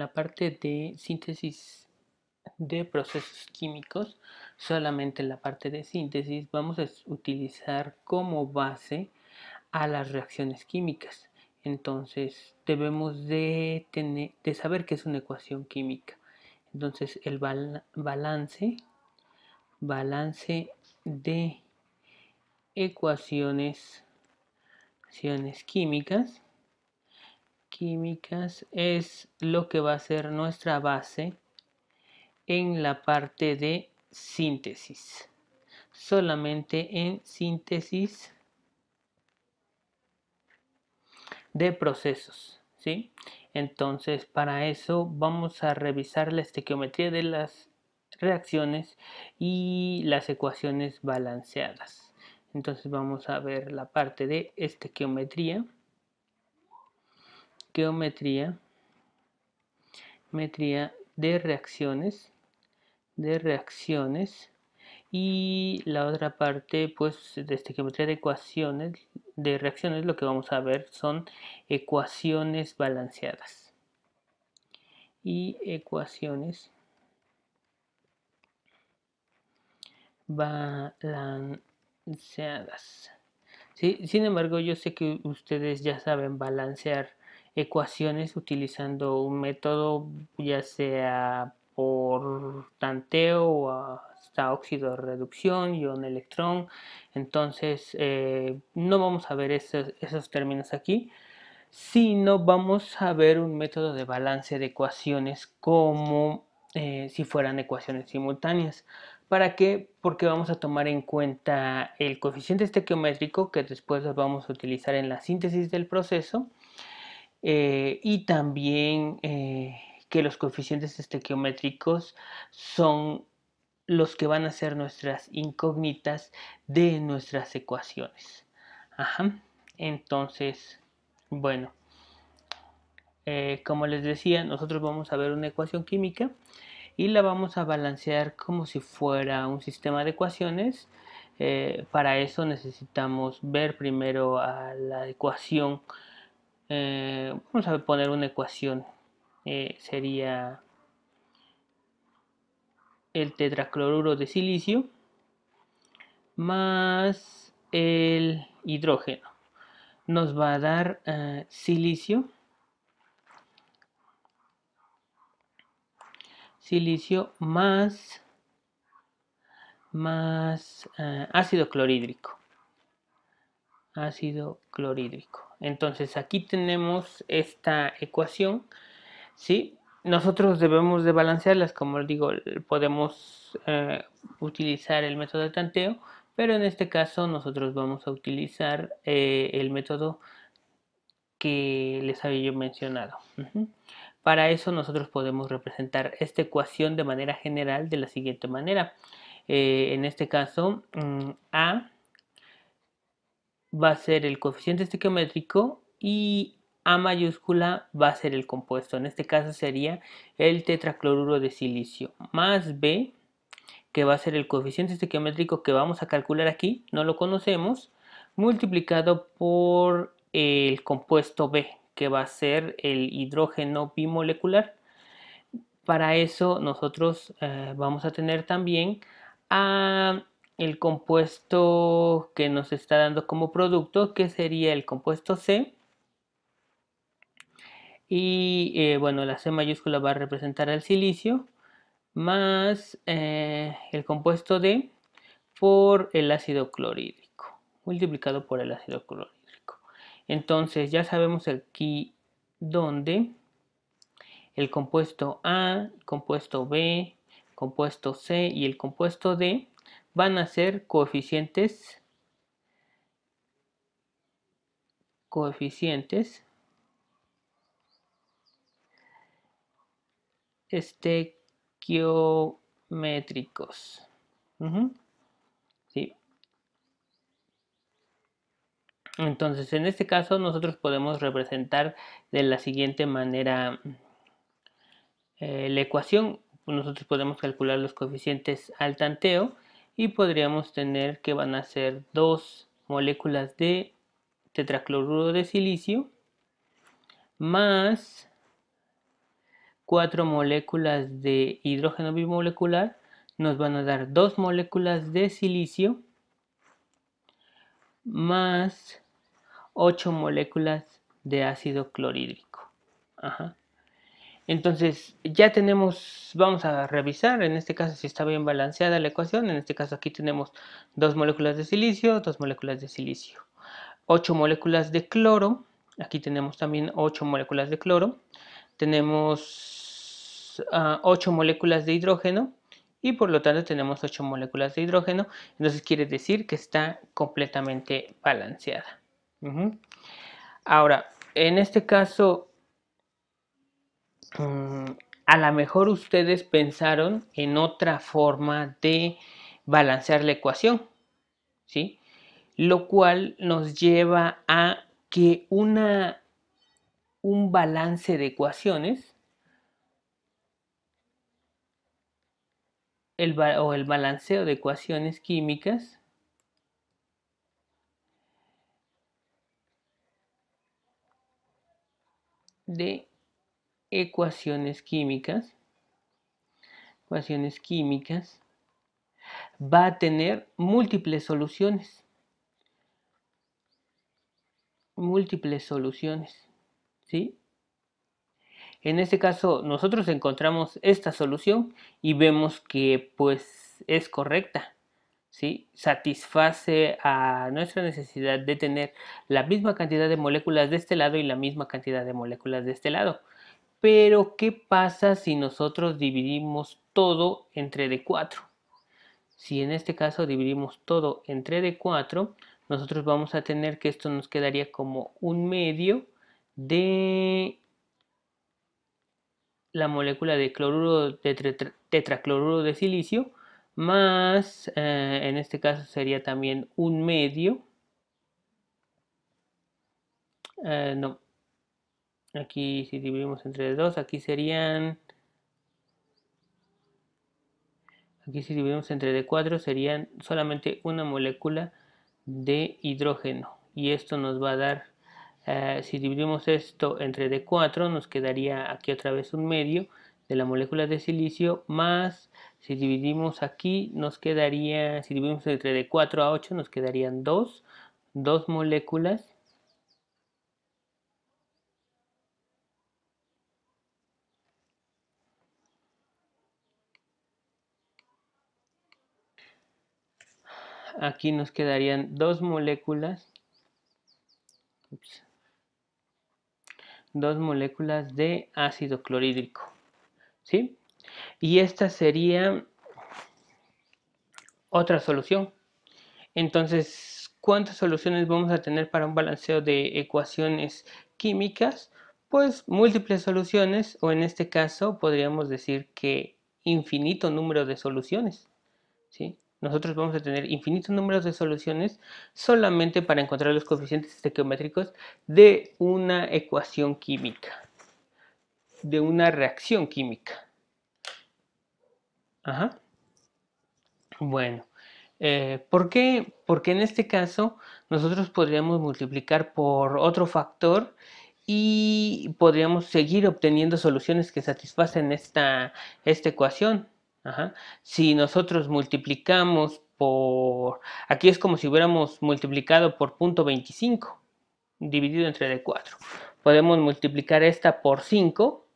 la parte de síntesis de procesos químicos, solamente en la parte de síntesis vamos a utilizar como base a las reacciones químicas. Entonces debemos de saber qué es una ecuación química. Entonces el balance de ecuaciones químicas es lo que va a ser nuestra base en la parte de síntesis. Solamente en síntesis de procesos, ¿sí? Entonces, para eso vamos a revisar la estequiometría de las reacciones y las ecuaciones balanceadas. Entonces vamos a ver la parte de estequiometría, metría de reacciones, y la otra parte pues de estequiometría de ecuaciones de reacciones. Lo que vamos a ver son ecuaciones balanceadas y ecuaciones balanceadas. ¿Sí? Sin embargo, yo sé que ustedes ya saben balancear ecuaciones utilizando un método, ya sea por tanteo o hasta óxido de reducción, ion electrón. Entonces, no vamos a ver esos términos aquí, sino vamos a ver un método de balance de ecuaciones como si fueran ecuaciones simultáneas. ¿Para qué? Porque vamos a tomar en cuenta el coeficiente estequiométrico que después lo vamos a utilizar en la síntesis del proceso, y también que los coeficientes estequiométricos son los que van a ser nuestras incógnitas de nuestras ecuaciones. Ajá. Entonces, bueno, como les decía, nosotros vamos a ver una ecuación química y la vamos a balancear como si fuera un sistema de ecuaciones. Para eso necesitamos ver primero a la ecuación. Vamos a poner una ecuación. Sería el tetracloruro de silicio más el hidrógeno. Nos va a dar silicio más ácido clorhídrico. Entonces aquí tenemos esta ecuación, ¿sí? Nosotros debemos de balancearlas, como digo, podemos utilizar el método de tanteo, pero en este caso nosotros vamos a utilizar el método que les había yo mencionado. Para eso nosotros podemos representar esta ecuación de manera general de la siguiente manera. En este caso, A va a ser el coeficiente estequiométrico y A mayúscula va a ser el compuesto. En este caso sería el tetracloruro de silicio más B, que va a ser el coeficiente estequiométrico que vamos a calcular aquí, no lo conocemos, multiplicado por el compuesto B, que va a ser el hidrógeno bimolecular. Para eso nosotros vamos a tener también a el compuesto que nos está dando como producto, que sería el compuesto C. Y bueno, la C mayúscula va a representar al silicio, más el compuesto D por el ácido clorhídrico, multiplicado por el ácido clorhídrico. Entonces ya sabemos aquí dónde el compuesto A, el compuesto B, el compuesto C y el compuesto D van a ser coeficientes estequiométricos. ¿Sí? Entonces, en este caso nosotros podemos representar de la siguiente manera la ecuación. Nosotros podemos calcular los coeficientes al tanteo y podríamos tener que van a ser 2 moléculas de tetracloruro de silicio más 4 moléculas de hidrógeno bimolecular nos van a dar 2 moléculas de silicio más 8 moléculas de ácido clorhídrico. Ajá. Entonces ya tenemos, vamos a revisar en este caso si está bien balanceada la ecuación. En este caso aquí tenemos 2 moléculas de silicio, 2 moléculas de silicio, 8 moléculas de cloro. Aquí tenemos también 8 moléculas de cloro. Tenemos 8 moléculas de hidrógeno y por lo tanto tenemos 8 moléculas de hidrógeno. Entonces quiere decir que está completamente balanceada. Ahora, en este caso, a lo mejor ustedes pensaron en otra forma de balancear la ecuación, ¿sí? Lo cual nos lleva a que un balance de ecuaciones, el balanceo de ecuaciones químicas, va a tener múltiples soluciones, ¿sí? En este caso nosotros encontramos esta solución y vemos que pues es correcta, ¿sí? Satisface a nuestra necesidad de tener la misma cantidad de moléculas de este lado y la misma cantidad de moléculas de este lado. Pero ¿qué pasa si nosotros dividimos todo entre D4? Si en este caso dividimos todo entre D4, nosotros vamos a tener que esto nos quedaría como un medio de la molécula de cloruro de tetracloruro de silicio más, en este caso sería también un medio, no, aquí si dividimos entre 2, aquí si dividimos entre D4 serían solamente una molécula de hidrógeno y esto nos va a dar, si dividimos esto entre D4 nos quedaría aquí otra vez un medio de la molécula de silicio más, si dividimos aquí nos quedaría, si dividimos entre D4 a 8 nos quedarían dos moléculas aquí nos quedarían dos moléculas de ácido clorhídrico, ¿sí? Y esta sería otra solución. Entonces, ¿cuántas soluciones vamos a tener para un balanceo de ecuaciones químicas? Pues múltiples soluciones, o en este caso podríamos decir que infinito número de soluciones, ¿sí? Nosotros vamos a tener infinitos números de soluciones solamente para encontrar los coeficientes estequiométricos de una ecuación química, de una reacción química. Ajá. Bueno, ¿por qué? Porque en este caso nosotros podríamos multiplicar por otro factor y podríamos seguir obteniendo soluciones que satisfacen esta ecuación. Ajá. Si nosotros multiplicamos por, aquí es como si hubiéramos multiplicado por 0.25 dividido entre D4. Podemos multiplicar esta por 5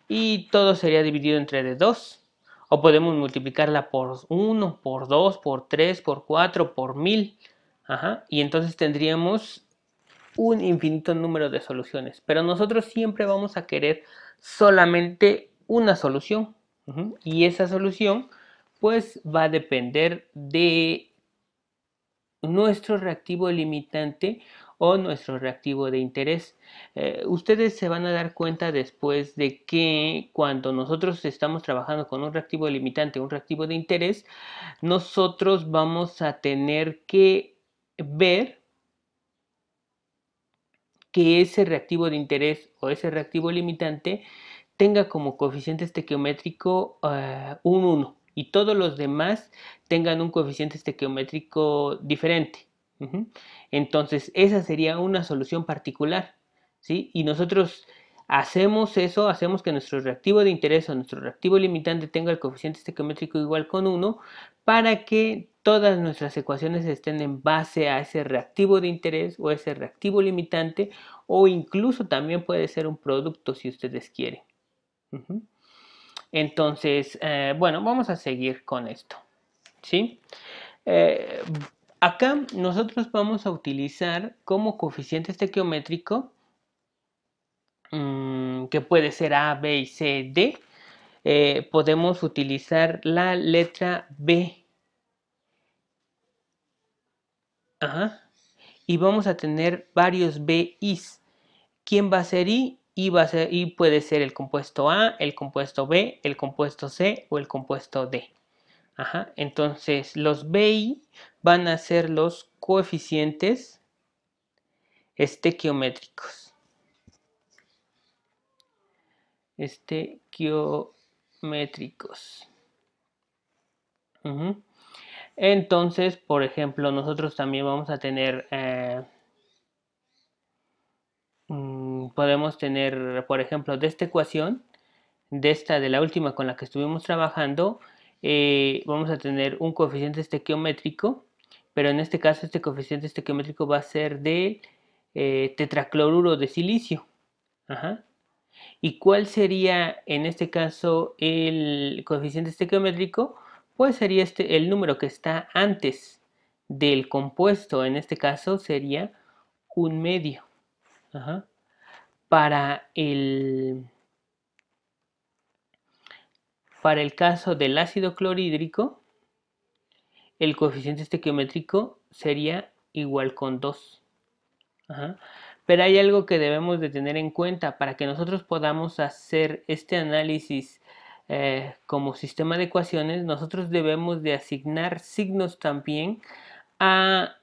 y todo sería dividido entre D2. O podemos multiplicarla por 1, por 2, por 3, por 4, por 1000. Ajá. Y entonces tendríamos un infinito número de soluciones. Pero nosotros siempre vamos a querer solamente una solución. Y esa solución pues va a depender de nuestro reactivo limitante o nuestro reactivo de interés. Ustedes se van a dar cuenta después de que cuando nosotros estamos trabajando con un reactivo limitante, un reactivo de interés, nosotros vamos a tener que ver que ese reactivo de interés o ese reactivo limitante tenga como coeficiente estequiométrico un 1 y todos los demás tengan un coeficiente estequiométrico diferente. Entonces esa sería una solución particular, ¿sí? Y nosotros hacemos eso, hacemos que nuestro reactivo de interés o nuestro reactivo limitante tenga el coeficiente estequiométrico igual con 1 para que todas nuestras ecuaciones estén en base a ese reactivo de interés o ese reactivo limitante, o incluso también puede ser un producto si ustedes quieren. Entonces, bueno, vamos a seguir con esto, ¿sí? Acá nosotros vamos a utilizar como coeficiente estequiométrico, que puede ser A, B y C, D. Podemos utilizar la letra B. Ajá. Y vamos a tener varios BIs. ¿Quién va a ser I? I puede ser el compuesto A, el compuesto B, el compuesto C o el compuesto D. Ajá. Entonces los BI van a ser los coeficientes estequiométricos. Estequiométricos. Entonces, por ejemplo, nosotros también vamos a tener, podemos tener, por ejemplo, de esta ecuación, de la última con la que estuvimos trabajando, vamos a tener un coeficiente estequiométrico, pero en este caso este coeficiente estequiométrico va a ser de tetracloruro de silicio. Ajá. ¿Y cuál sería en este caso el coeficiente estequiométrico? Pues sería el número que está antes del compuesto, en este caso sería un medio. Ajá. Para el, para el caso del ácido clorhídrico, el coeficiente estequiométrico sería igual con 2. Ajá. Pero hay algo que debemos de tener en cuenta para que nosotros podamos hacer este análisis como sistema de ecuaciones. Nosotros debemos de asignar signos también a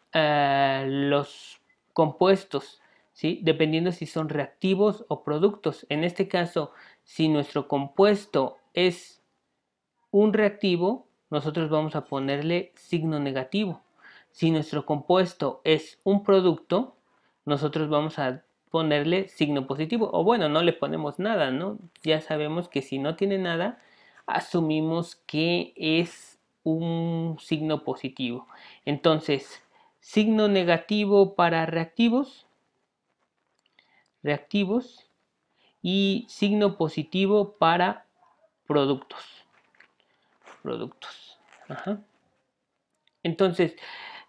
los compuestos, ¿sí? Dependiendo si son reactivos o productos. En este caso, si nuestro compuesto es un reactivo, nosotros vamos a ponerle signo negativo. Si nuestro compuesto es un producto, nosotros vamos a ponerle signo positivo. O bueno, no le ponemos nada, ¿no? Ya sabemos que si no tiene nada, asumimos que es un signo positivo. Entonces, signo negativo para reactivos y signo positivo para productos. Ajá. Entonces,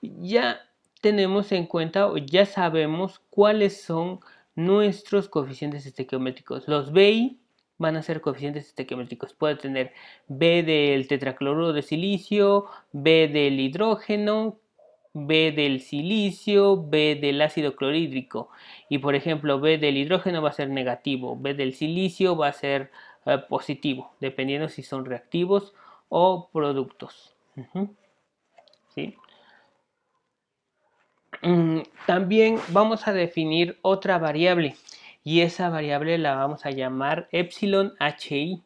ya tenemos en cuenta o ya sabemos cuáles son nuestros coeficientes estequiométricos. Los BI van a ser coeficientes estequiométricos. Puede tener B del tetracloruro de silicio, B del hidrógeno, B del silicio, B del ácido clorhídrico. Y por ejemplo, B del hidrógeno va a ser negativo, B del silicio va a ser positivo, dependiendo si son reactivos o productos. ¿Sí? También vamos a definir otra variable y esa variable la vamos a llamar epsilon hi.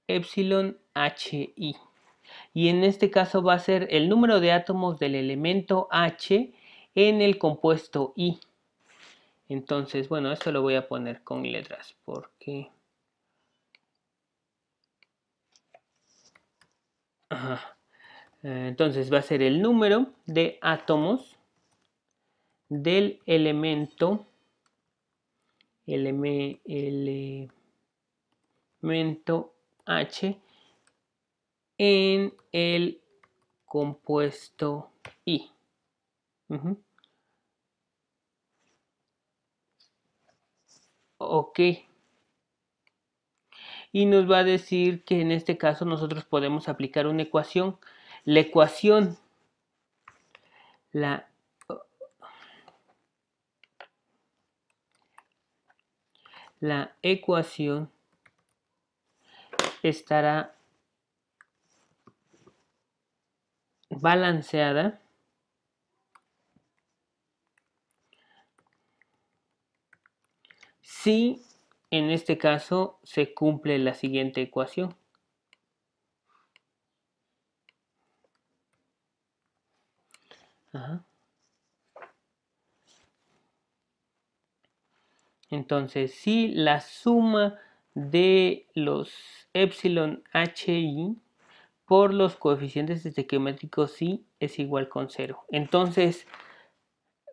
Epsilon hi. Y en este caso va a ser el número de átomos del elemento H en el compuesto I. Entonces, bueno, esto lo voy a poner con letras porque... Ajá. Entonces va a ser el número de átomos del elemento H en el compuesto I. Ok. Y nos va a decir que en este caso nosotros podemos aplicar una ecuación. La ecuación, la, la ecuación estará balanceada si en este caso se cumple la siguiente ecuación. Ajá. Entonces, si la suma de los epsilon hi por los coeficientes estequiométricos sí es igual con 0. Entonces,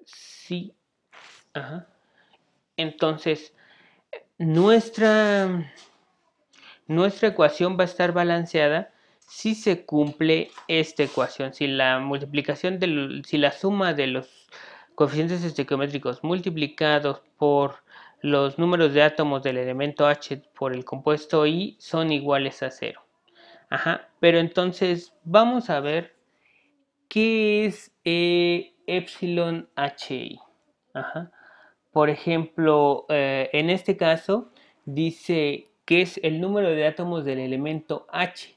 sí, ajá. Entonces, nuestra ecuación va a estar balanceada si se cumple esta ecuación, si la multiplicación si la suma de los coeficientes estequiométricos multiplicados por los números de átomos del elemento H por el compuesto I son iguales a 0. Ajá, pero entonces vamos a ver qué es epsilon hi. Ajá. Por ejemplo, en este caso dice que es el número de átomos del elemento H.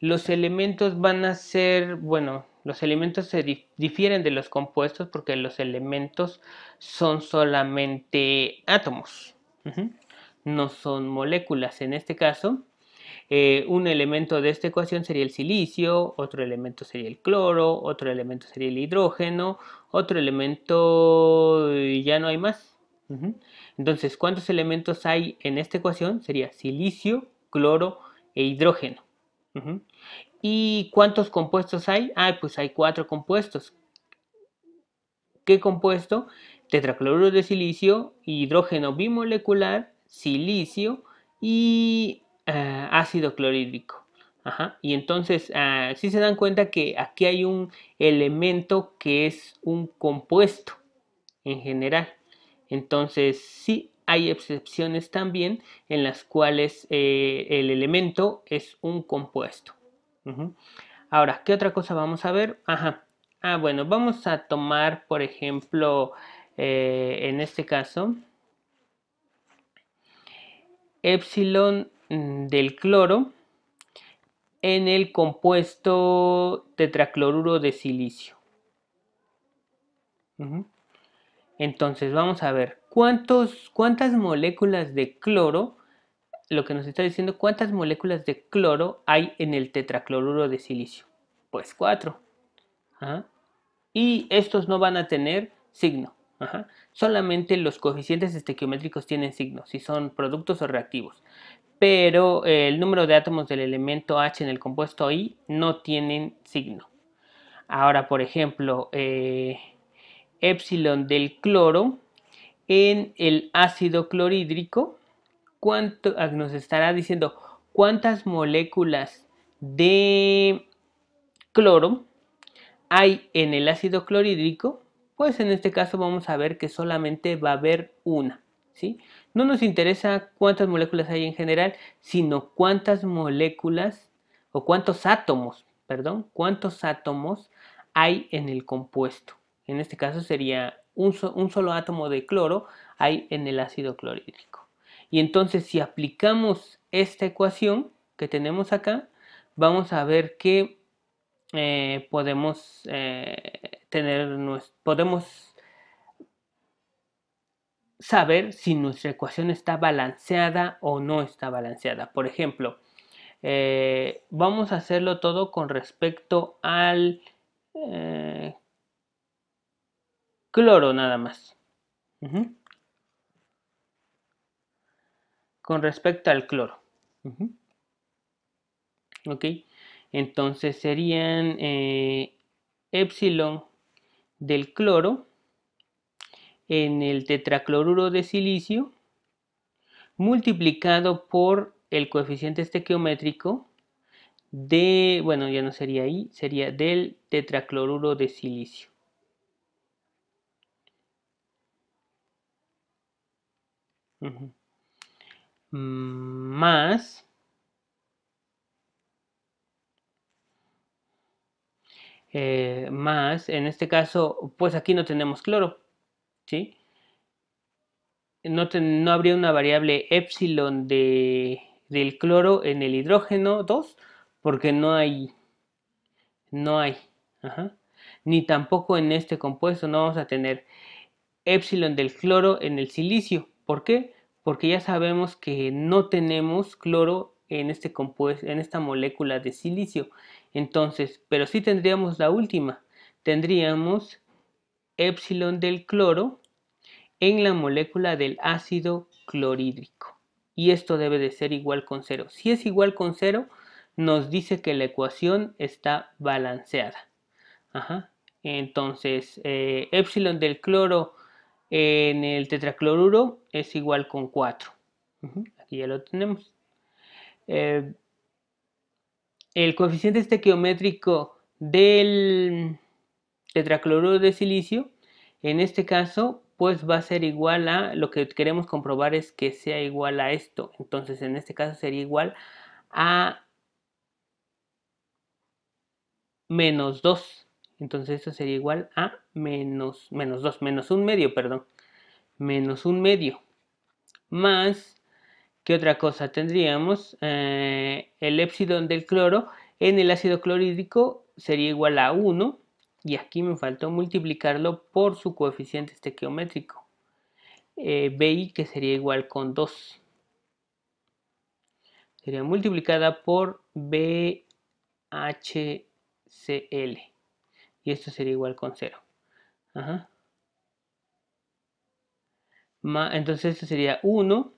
Los elementos van a ser, bueno, los elementos se difieren de los compuestos porque los elementos son solamente átomos, no son moléculas. En este caso, un elemento de esta ecuación sería el silicio, otro elemento sería el cloro, otro elemento sería el hidrógeno, otro elemento ya no hay más. Entonces, ¿cuántos elementos hay en esta ecuación? Sería silicio, cloro e hidrógeno. ¿Y cuántos compuestos hay? Pues hay 4 compuestos. ¿Qué compuesto? Tetracloruro de silicio, hidrógeno bimolecular, silicio y ácido clorhídrico. Ajá. Y entonces, si se dan cuenta que aquí hay un elemento que es un compuesto en general. Entonces, sí hay excepciones también en las cuales el elemento es un compuesto. Ahora, ¿qué otra cosa vamos a ver? Ajá. Bueno, vamos a tomar, por ejemplo, en este caso, epsilon del cloro en el compuesto tetracloruro de silicio. Entonces, vamos a ver cuántas moléculas de cloro, lo que nos está diciendo, cuántas moléculas de cloro hay en el tetracloruro de silicio. Pues 4. Ajá. Y estos no van a tener signo. Ajá. Solamente los coeficientes estequiométricos tienen signo, si son productos o reactivos. Pero el número de átomos del elemento H en el compuesto I no tienen signo. Ahora, por ejemplo, epsilon del cloro en el ácido clorhídrico, nos estará diciendo cuántas moléculas de cloro hay en el ácido clorhídrico. Pues en este caso vamos a ver que solamente va a haber una, ¿sí? No nos interesa cuántas moléculas hay en general, sino cuántas moléculas o cuántos átomos, perdón, cuántos átomos hay en el compuesto. En este caso sería un solo átomo de cloro hay en el ácido clorhídrico. Y entonces si aplicamos esta ecuación que tenemos acá, vamos a ver que podemos podemos saber si nuestra ecuación está balanceada o no está balanceada. Por ejemplo, vamos a hacerlo todo con respecto al cloro nada más. Con respecto al cloro. Ok, entonces serían epsilon del cloro en el tetracloruro de silicio multiplicado por el coeficiente estequiométrico de, bueno, ya no sería ahí, sería del tetracloruro de silicio. Más en este caso, pues aquí no tenemos cloro, ¿sí? No habría una variable epsilon del cloro en el hidrógeno 2 porque no hay. Ajá. Ni tampoco en este compuesto no vamos a tener epsilon del cloro en el silicio. ¿Por qué? Porque ya sabemos que no tenemos cloro en este compuesto, en esta molécula de silicio. Entonces, pero sí tendríamos la última. Tendríamos epsilon del cloro en la molécula del ácido clorhídrico. Y esto debe de ser igual con 0. Si es igual con 0, nos dice que la ecuación está balanceada. Ajá. Entonces, epsilon del cloro en el tetracloruro es igual con 4. Aquí ya lo tenemos. El coeficiente estequiométrico del tetracloruro de silicio, en este caso, pues va a ser igual a, lo que queremos comprobar es que sea igual a esto. Entonces, en este caso sería igual a menos 2. Entonces, esto sería igual a menos 2, menos un medio, perdón. Menos un medio. Más, ¿qué otra cosa tendríamos? El épsilon del cloro en el ácido clorhídrico sería igual a 1. Y aquí me faltó multiplicarlo por su coeficiente estequiométrico. BI, que sería igual con 2. Sería multiplicada por BHCl. Y esto sería igual con 0. Ajá. Entonces esto sería 1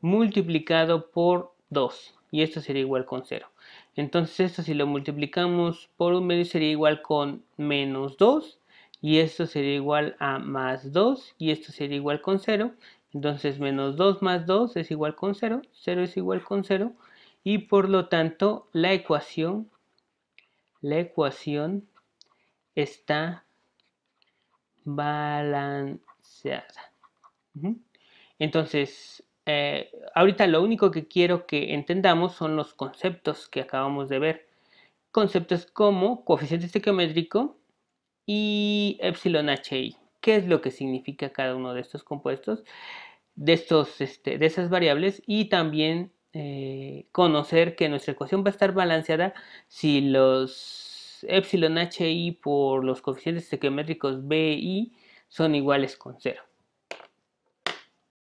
multiplicado por 2. Y esto sería igual con 0. Entonces esto si lo multiplicamos por un medio sería igual con menos 2. Y esto sería igual a más 2. Y esto sería igual con 0. Entonces menos 2 más 2 es igual con 0. 0 es igual con 0. Y por lo tanto la ecuación está balanceada. Entonces, ahorita lo único que quiero que entendamos son los conceptos que acabamos de ver. Conceptos como coeficiente estequiométrico y epsilon HI. ¿Qué es lo que significa cada uno de estos compuestos, de esas variables? Y también conocer que nuestra ecuación va a estar balanceada si los epsilon HI por los coeficientes estequiométricos B y son iguales con 0.